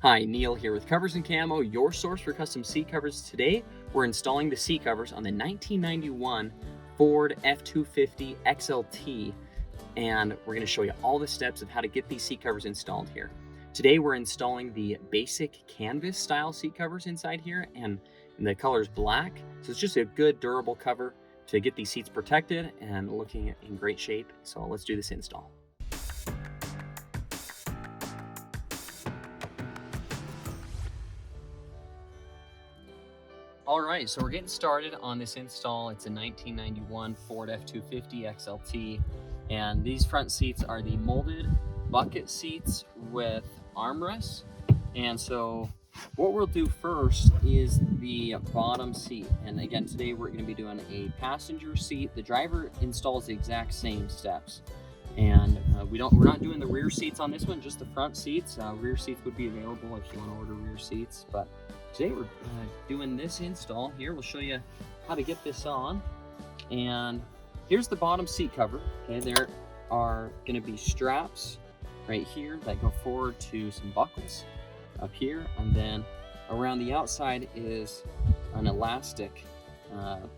Hi, Neil here with Covers Camo, your source for custom seat covers. Today, we're installing the seat covers on the 1991 Ford F-250 XLT, and we're going to show you all the steps of how to get these seat covers installed here. Today, we're installing the basic canvas style seat covers inside here, and the color is black, so it's just a good durable cover to get these seats protected and looking in great shape. So let's do this install. All right, so we're getting started on this install. It's a 1991 Ford F-250 XLT, and these front seats are the molded bucket seats with armrests. And so what we'll do first is the bottom seat. And again, today we're going to be doing a passenger seat. The driver installs the exact same steps. And we're not doing the rear seats on this one, just the front seats. Rear seats would be available if you want to order rear seats, but today we're doing this install here. We'll show you how to get this on. And here's the bottom seat cover. Okay, there are going to be straps right here that go forward to some buckles up here, and then around the outside is an elastic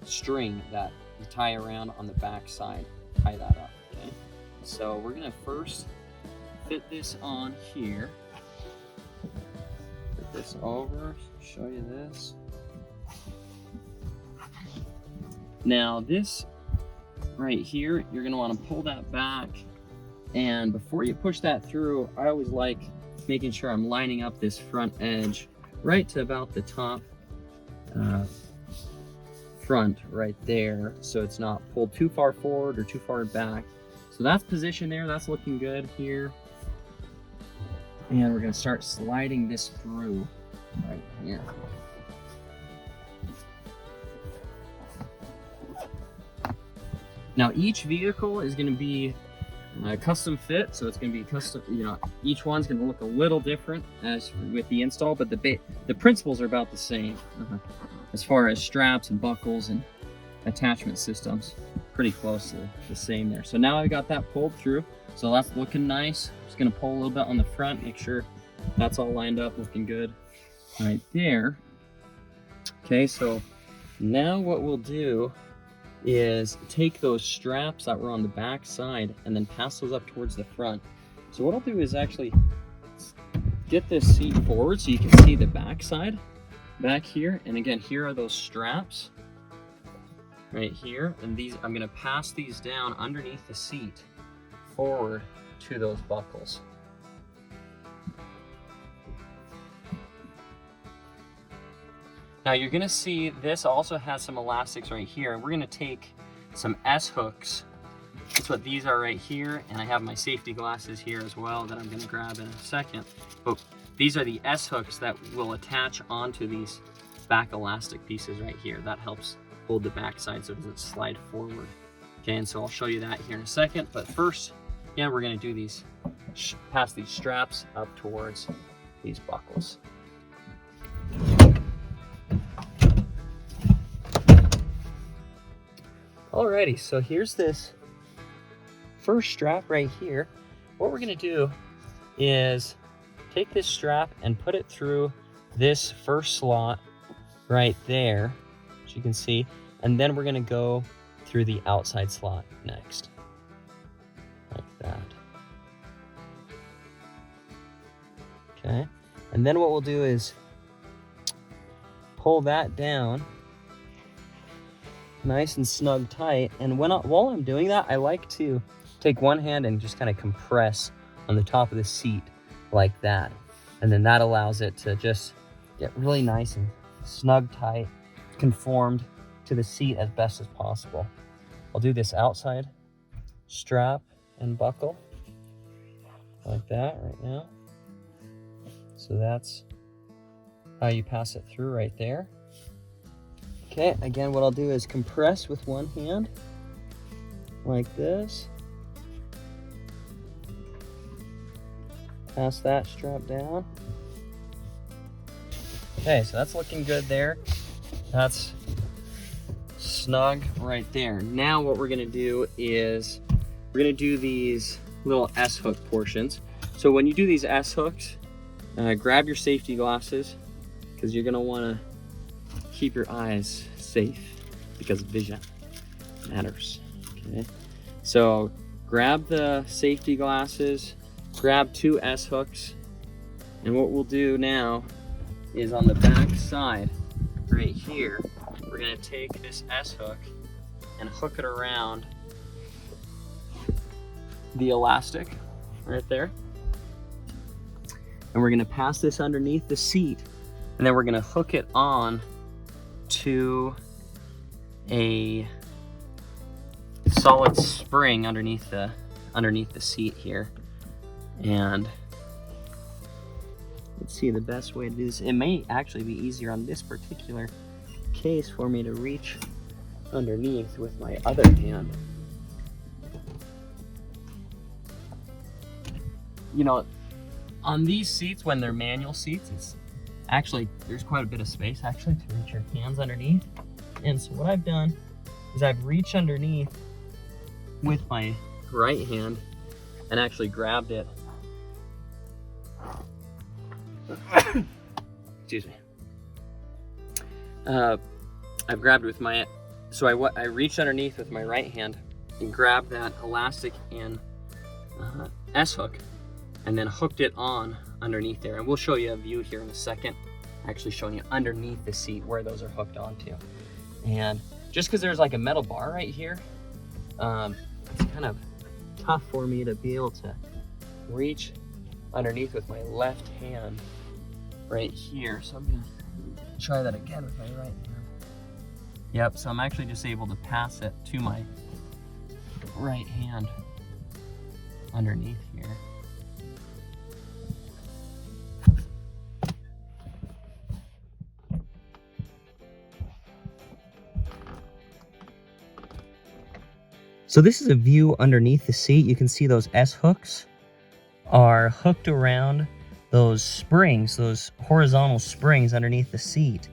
string that you tie around on the back side. Tie that up. Okay, so we're going to first fit this on here. This over, show you this. Now this right here, you're going to want to pull that back, and before you push that through, I always like making sure I'm lining up this front edge right to about the top front right there, so it's not pulled too far forward or too far back. So that's positioned there, that's looking good here. And we're going to start sliding this through right here. Now each vehicle is going to be custom fit, so it's going to be custom, each one's going to look a little different as with the install, but the principles are about the same as far as straps and buckles and attachment systems. Pretty close to the same there. So now I've got that pulled through, so that's looking nice. Just going to pull a little bit on the front, make sure that's all lined up, looking good right there. Okay, so now what we'll do is take those straps that were on the back side and then pass those up towards the front. So what I'll do is actually get this seat forward so you can see the back side back here. And again, here are those straps right here, and these I'm going to pass these down underneath the seat forward to those buckles. Now you're going to see this also has some elastics right here, and we're going to take some S-hooks. That's what these are right here, and I have my safety glasses here as well that I'm going to grab in a second. But these are the S-hooks that will attach onto these back elastic pieces right here. That helps hold the back side so it doesn't slide forward. Okay, and so I'll show you that here in a second, but first, yeah, we're going to do these, pass these straps up towards these buckles. Alrighty, so here's this first strap right here. What we're going to do is take this strap and put it through this first slot right there, as you can see, and then we're going to go through the outside slot next, like that. Okay, and then what we'll do is pull that down nice and snug tight, and while I'm doing that, I like to take one hand and just kind of compress on the top of the seat like that, and then that allows it to just get really nice and snug tight, conformed to the seat as best as possible. I'll do this outside strap and buckle like that right now. So that's how you pass it through right there. Okay, again, what I'll do is compress with one hand like this. Pass that strap down. Okay, so that's looking good there. That's snug right there. Now what we're gonna do is we're gonna do these little S-hook portions. So when you do these S-hooks, grab your safety glasses because you're gonna want to keep your eyes safe because vision matters. Okay, so grab the safety glasses, grab 2 S-hooks, and what we'll do now is on the back side right here, we're gonna take this S-hook and hook it around the elastic right there. And we're gonna pass this underneath the seat, and then we're gonna hook it on to a solid spring underneath the seat here. And let's see the best way to do this. It may actually be easier on this particular case for me to reach underneath with my other hand. You know, on these seats, when they're manual seats, it's actually, there's quite a bit of space actually to reach your hands underneath. And so what I've done is I've reached underneath with my right hand and actually grabbed it. Excuse me. I've grabbed it with my, so I reached underneath with my right hand and grabbed that elastic and S-hook, and then hooked it on underneath there. And we'll show you a view here in a second, actually showing you underneath the seat where those are hooked onto. And just because there's like a metal bar right here, it's kind of tough for me to be able to reach underneath with my left hand right here. So I'm gonna try that again with my right hand. Yep, so I'm actually just able to pass it to my right hand underneath here. So this is a view underneath the seat. You can see those S-hooks are hooked around those springs, those horizontal springs underneath the seat.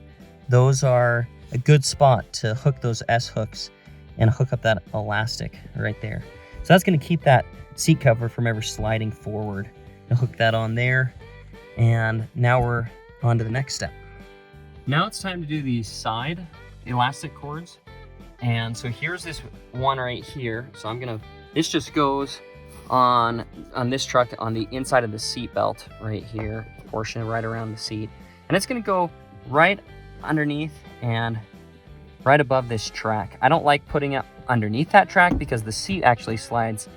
Those are a good spot to hook those S-hooks and hook up that elastic right there. So that's gonna keep that seat cover from ever sliding forward. I'll hook that on there, and now we're on to the next step. Now it's time to do the side elastic cords. And so here's this one right here. So this just goes on this truck on the inside of the seat belt right here, portion right around the seat. And it's gonna go right underneath and right above this track. I don't like putting it underneath that track because the seat actually slides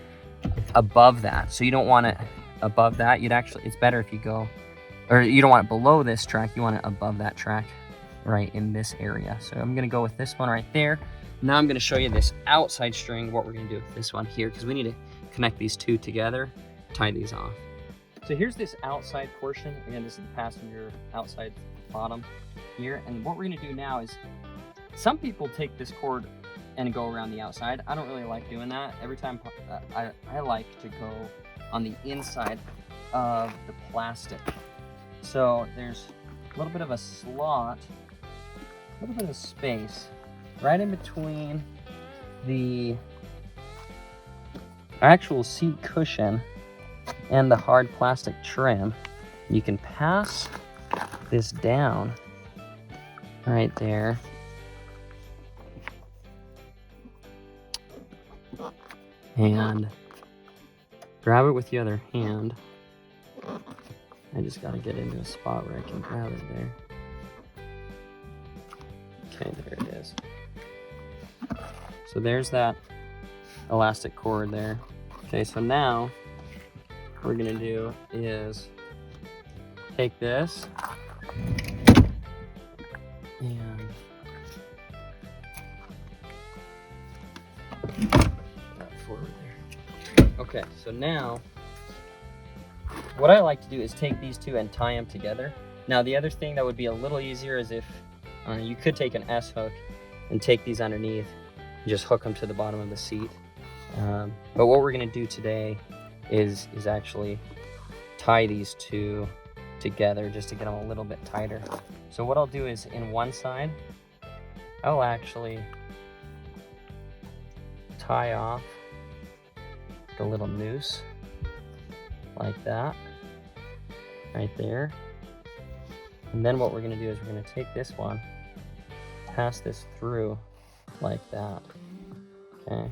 above that. So you don't want it above that. It's better if you go, or you don't want it below this track, you want it above that track right in this area. So I'm gonna go with this one right there. Now I'm gonna show you this outside string, what we're gonna do with this one here, because we need to connect these two together, tie these off. So here's this outside portion. Again, this is the passenger outside bottom here. And what we're gonna do now is, some people take this cord and go around the outside. I don't really like doing that. Every time I like to go on the inside of the plastic. So there's a little bit of a slot, a little bit of space right in between the actual seat cushion and the hard plastic trim. You can pass this down right there. And grab it with the other hand. I just gotta get into a spot where I can grab it there. Okay, there it is. So there's that elastic cord there. Okay, so now what we're gonna do is take this and that forward there. Okay, so now what I like to do is take these two and tie them together. Now the other thing that would be a little easier is if you could take an S-hook and take these underneath and just hook them to the bottom of the seat. But what we're gonna do today is actually tie these two together just to get them a little bit tighter. So what I'll do is, in one side, I'll actually tie off the little noose like that. right there. And then what we're gonna do is we're gonna take this one, pass this through like that, okay?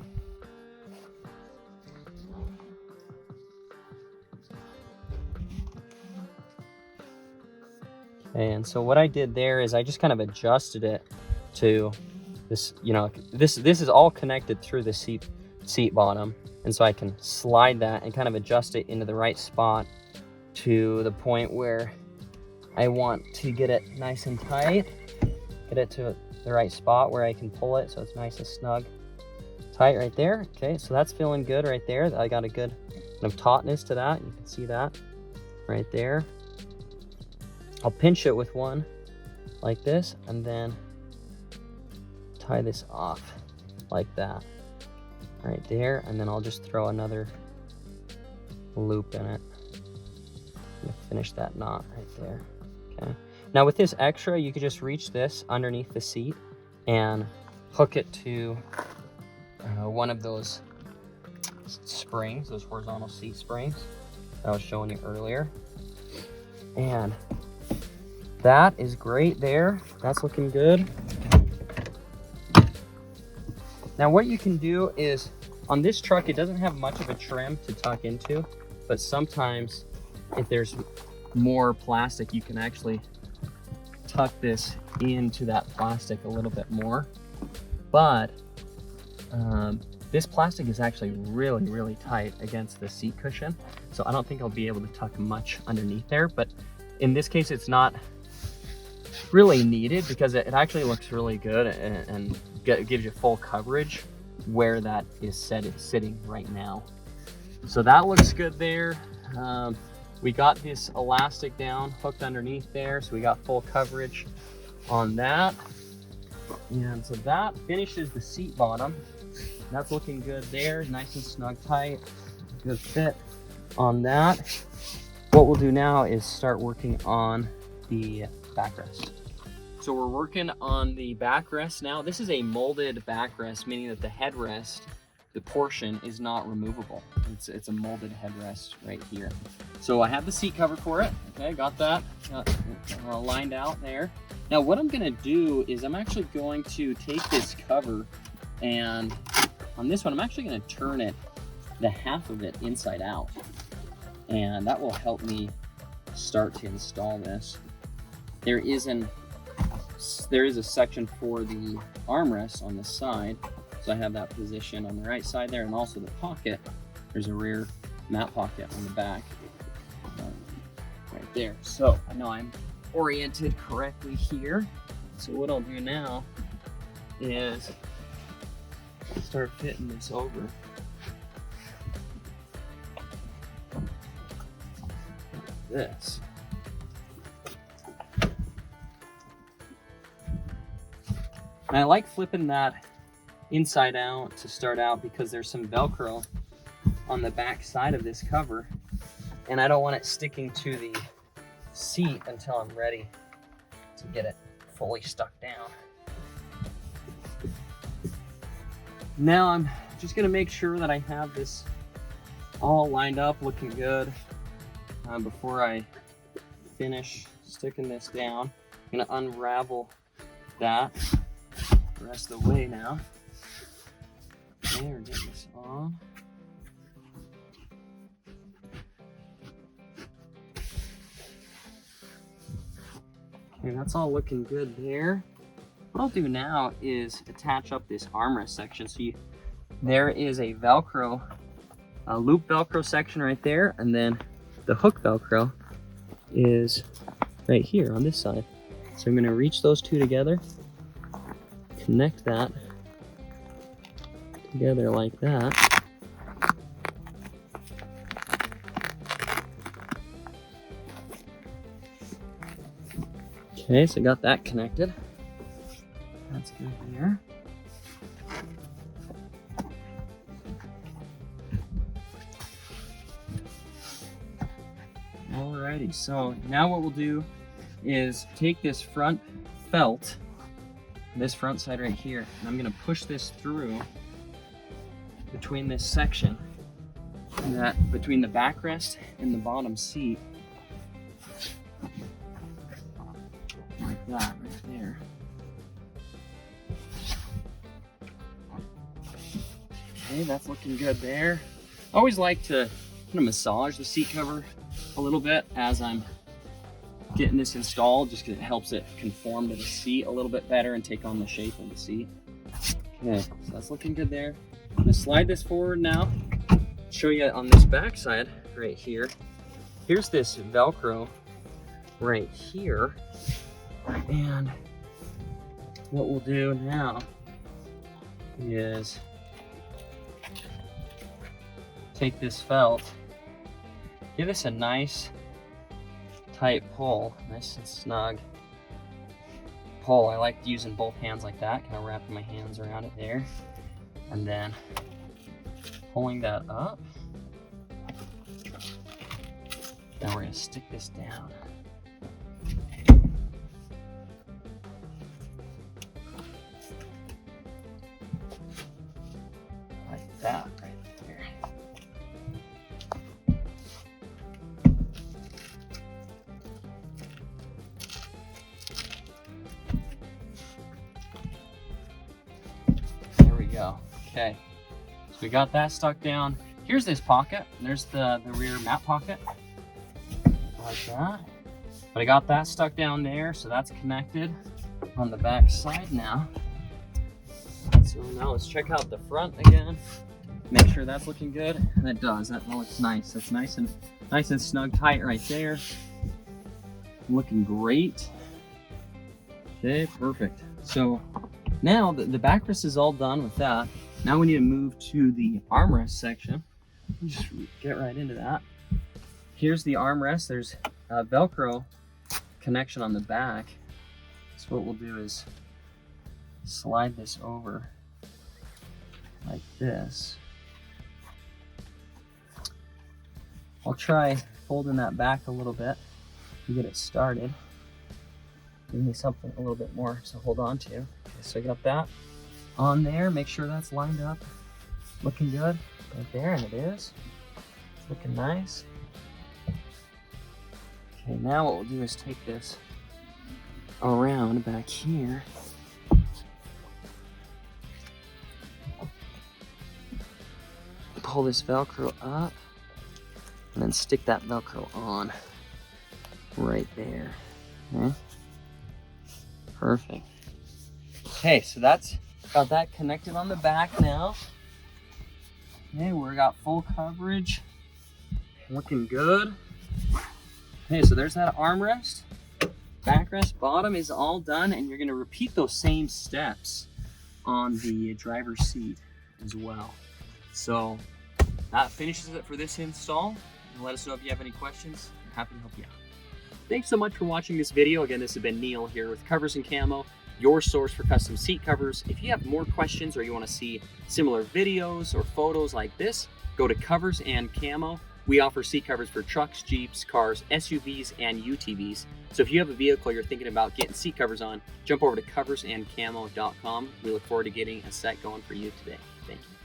And so what I did there is I just kind of adjusted it to this, you know, this is all connected through the seat bottom. And so I can slide that and kind of adjust it into the right spot to the point where I want to get it nice and tight, get it to the right spot where I can pull it so it's nice and snug, tight right there. Okay, so that's feeling good right there. I got a good kind of tautness to that. You can see that right there. I'll pinch it with one like this and then tie this off like that right there, and then I'll just throw another loop in it and finish that knot right there. Okay, now with this extra, you could just reach this underneath the seat and hook it to one of those springs, those horizontal seat springs that I was showing you earlier. And that is great there. That's looking good. Now what you can do is, on this truck, it doesn't have much of a trim to tuck into, but sometimes if there's more plastic, you can actually tuck this into that plastic a little bit more. But this plastic is actually really, really tight against the seat cushion, so I don't think I'll be able to tuck much underneath there. But in this case, it's not really needed because it actually looks really good and gives you full coverage where that is sitting right now. So that looks good there. We got this elastic down, hooked underneath there, so we got full coverage on that. And so that finishes the seat bottom. That's looking good there, nice and snug tight, good fit on that. What we'll do now is start working on the backrest. So we're working on the backrest now. This is a molded backrest, meaning that the headrest, the portion, is not removable. It's a molded headrest right here. So I have the seat cover for it. Okay, got that lined out there. Now what I'm gonna do is I'm actually going to take this cover, and on this one, I'm actually gonna turn it, the half of it, inside out. And that will help me start to install this. There is a section for the armrest on the side, so I have that position on the right side there, and also the pocket. There's a rear mat pocket on the back right there. So I know I'm oriented correctly here. So what I'll do now is start fitting this over. Like this. And I like flipping that inside out to start out because there's some Velcro on the back side of this cover, and I don't want it sticking to the seat until I'm ready to get it fully stuck down. Now I'm just gonna make sure that I have this all lined up, looking good, before I finish sticking this down. I'm gonna unravel that the rest of the way now. Okay, we're getting this on. Okay, that's all looking good there. What I'll do now is attach up this armrest section. So there is a Velcro, a loop Velcro section right there, and then the hook Velcro is right here on this side. So I'm gonna reach those two together, connect that together like that. Okay, so I got that connected. That's good there. Alrighty, so now what we'll do is take this front felt, this front side right here, and I'm gonna push this through between this section, between the backrest and the bottom seat. that right there. Okay, that's looking good there. I always like to kind of massage the seat cover a little bit as I'm getting this installed, just because it helps it conform to the seat a little bit better and take on the shape of the seat. Okay, so that's looking good there. I'm gonna slide this forward now. Show you on this back side right here. Here's this Velcro right here. And what we'll do now is take this felt, give this a nice tight pull, nice and snug pull. I like using both hands like that, kind of wrapping my hands around it there, and then pulling that up. Now we're gonna stick this down. Like that right there. There we go. Okay, so we got that stuck down. Here's this pocket. There's the rear mat pocket, like that. But I got that stuck down there, so that's connected on the back side now. So now let's check out the front again. Make sure that's looking good. And it does. That looks nice. That's nice and snug tight right there. Looking great. Okay, perfect. So now the backrest is all done with that. Now we need to move to the armrest section. Just get right into that. Here's the armrest. There's a Velcro connection on the back. So what we'll do is slide this over like this. I'll try folding that back a little bit to get it started. Give me something a little bit more to hold on to. Okay, so I got that on there. Make sure that's lined up. Looking good right there, and it is. It's looking nice. Okay, now what we'll do is take this around back here. Pull this Velcro up and then stick that Velcro on right there. Okay. Perfect. Okay, so that's got that connected on the back now. Okay, we got full coverage. Looking good. Okay, so there's that armrest. Backrest, bottom is all done, and you're gonna repeat those same steps on the driver's seat as well. So that finishes it for this install. And let us know if you have any questions. I'm happy to help you out. Thanks so much for watching this video. Again, this has been Neil here with Covers and Camo, your source for custom seat covers. If you have more questions or you want to see similar videos or photos like this, go to Covers and Camo. We offer seat covers for trucks, Jeeps, cars, SUVs, and UTVs. So if you have a vehicle you're thinking about getting seat covers on, jump over to coversandcamo.com. We look forward to getting a set going for you today. Thank you.